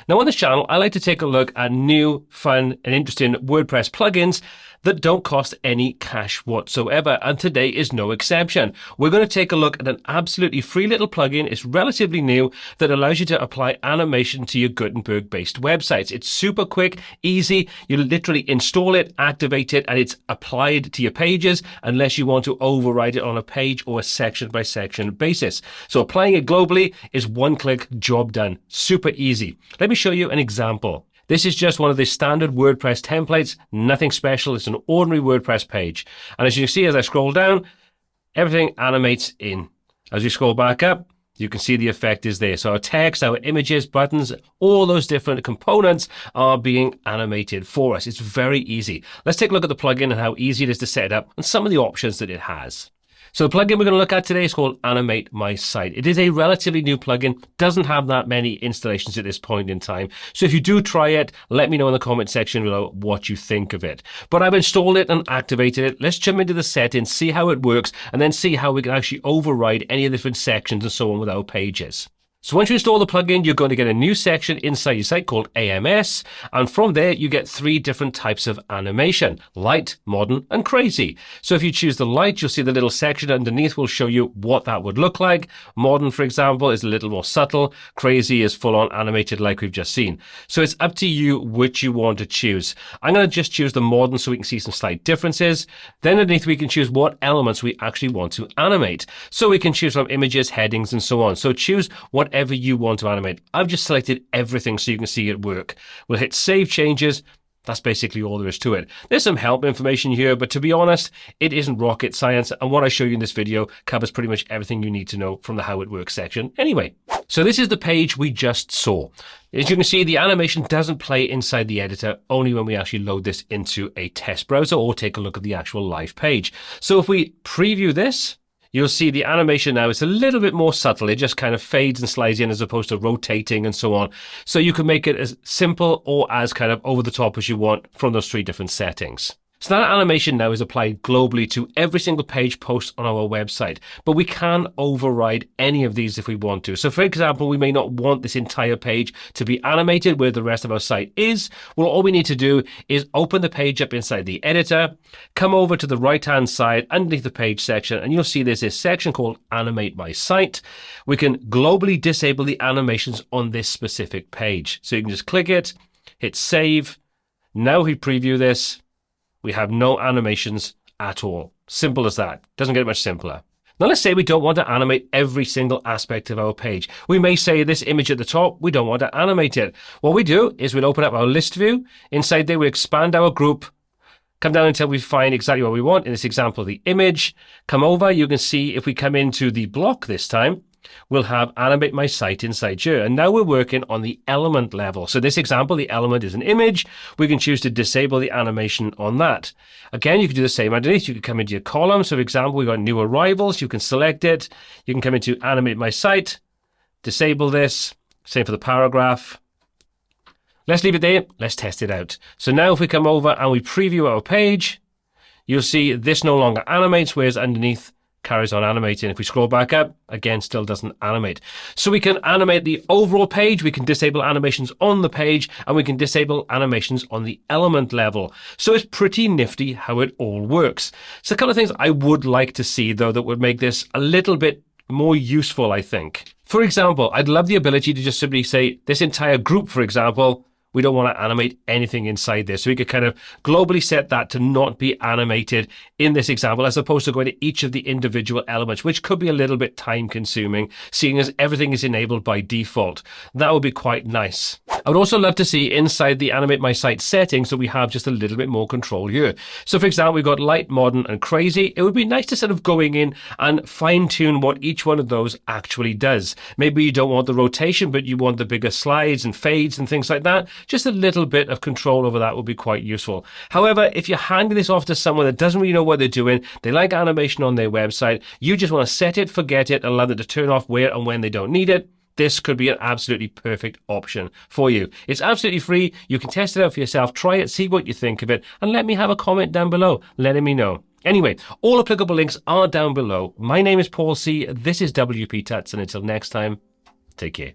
Now on this channel, I like to take a look at new, fun and interesting WordPress plugins that don't cost any cash whatsoever, and today is no exception. We're going to take a look at an absolutely free little plugin. It's relatively new that allows you to apply animation to your Gutenberg based websites. It's super quick, easy. You literally install it, activate it, and it's applied to your pages unless you want to override it on a page or a section by section basis. So applying it globally is one click, job done. Super easy. Let me show you an example. This is just one of the standard WordPress templates, nothing special. It's an ordinary WordPress page. And as you can see, as I scroll down, everything animates in. As you scroll back up, you can see the effect is there. So our text, our images, buttons, all those different components are being animated for us. It's very easy. Let's take a look at the plugin and how easy it is to set up and some of the options that it has. So the plugin we're going to look at today is called Animate My Site. It is a relatively new plugin, doesn't have that many installations at this point in time. So if you do try it, let me know in the comment section below what you think of it. But I've installed it and activated it. Let's jump into the settings, see how it works, and then see how we can actually override any of the different sections and so on with our pages. So once you install the plugin, you're going to get a new section inside your site called AMS. And from there, you get three different types of animation: light, modern, and crazy. So if you choose the light, you'll see the little section underneath will show you what that would look like. Modern, for example, is a little more subtle. Crazy is full on animated like we've just seen. So it's up to you which you want to choose. I'm going to just choose the modern so we can see some slight differences. Then underneath, we can choose what elements we actually want to animate. So we can choose from images, headings, and so on. So choose whatever you want to animate. I've just selected everything so you can see it work. We'll hit save changes. That's basically all there is to it. There's some help information here, but to be honest, it isn't rocket science. And what I show you in this video covers pretty much everything you need to know from the how it works section anyway. So this is the page we just saw. As you can see, the animation doesn't play inside the editor, only when we actually load this into a test browser or take a look at the actual live page. So if we preview this, you'll see the animation now is a little bit more subtle. It just kind of fades and slides in as opposed to rotating and so on. So you can make it as simple or as kind of over the top as you want from those three different settings. So that animation now is applied globally to every single page post on our website, but we can override any of these if we want to. So for example, we may not want this entire page to be animated where the rest of our site is. Well, all we need to do is open the page up inside the editor, come over to the right-hand side underneath the page section, and you'll see there's this section called Animate My Site. We can globally disable the animations on this specific page. So you can just click it, hit save. Now we preview this. We have no animations at all. Simple as that. Doesn't get much simpler. Now let's say we don't want to animate every single aspect of our page. We may say this image at the top, we don't want to animate it. What we do is we'll open up our list view. Inside there, we expand our group, come down until we find exactly what we want. In this example, the image. Come over, you can see if we come into the block this time, we'll have Animate My Site inside here. And now we're working on the element level. So this example, the element is an image. We can choose to disable the animation on that. Again, you can do the same underneath. You can come into your column. So for example, we've got new arrivals. You can select it. You can come into Animate My Site, disable this. Same for the paragraph. Let's leave it there. Let's test it out. So now if we come over and we preview our page, you'll see this no longer animates, whereas underneath carries on animating. If we scroll back up, again, still doesn't animate. So we can animate the overall page, we can disable animations on the page, and we can disable animations on the element level. So it's pretty nifty how it all works. So a couple of things I would like to see, though, that would make this a little bit more useful, I think. For example, I'd love the ability to just simply say this entire group, for example, we don't want to animate anything inside there. So we could kind of globally set that to not be animated in this example, as opposed to going to each of the individual elements, which could be a little bit time consuming, seeing as everything is enabled by default. That would be quite nice. I would also love to see inside the Animate My Site settings that we have just a little bit more control here. So for example, we've got light, modern, and crazy. It would be nice to sort of going in and fine tune what each one of those actually does. Maybe you don't want the rotation, but you want the bigger slides and fades and things like that. Just a little bit of control over that would be quite useful. However, if you're handing this off to someone that doesn't really know what they're doing, they like animation on their website, you just want to set it, forget it, and allow them to turn off where and when they don't need it, this could be an absolutely perfect option for you. It's absolutely free. You can test it out for yourself, try it, see what you think of it, and let me have a comment down below letting me know. Anyway, all applicable links are down below. My name is Paul C. This is WPTuts, and until next time, take care.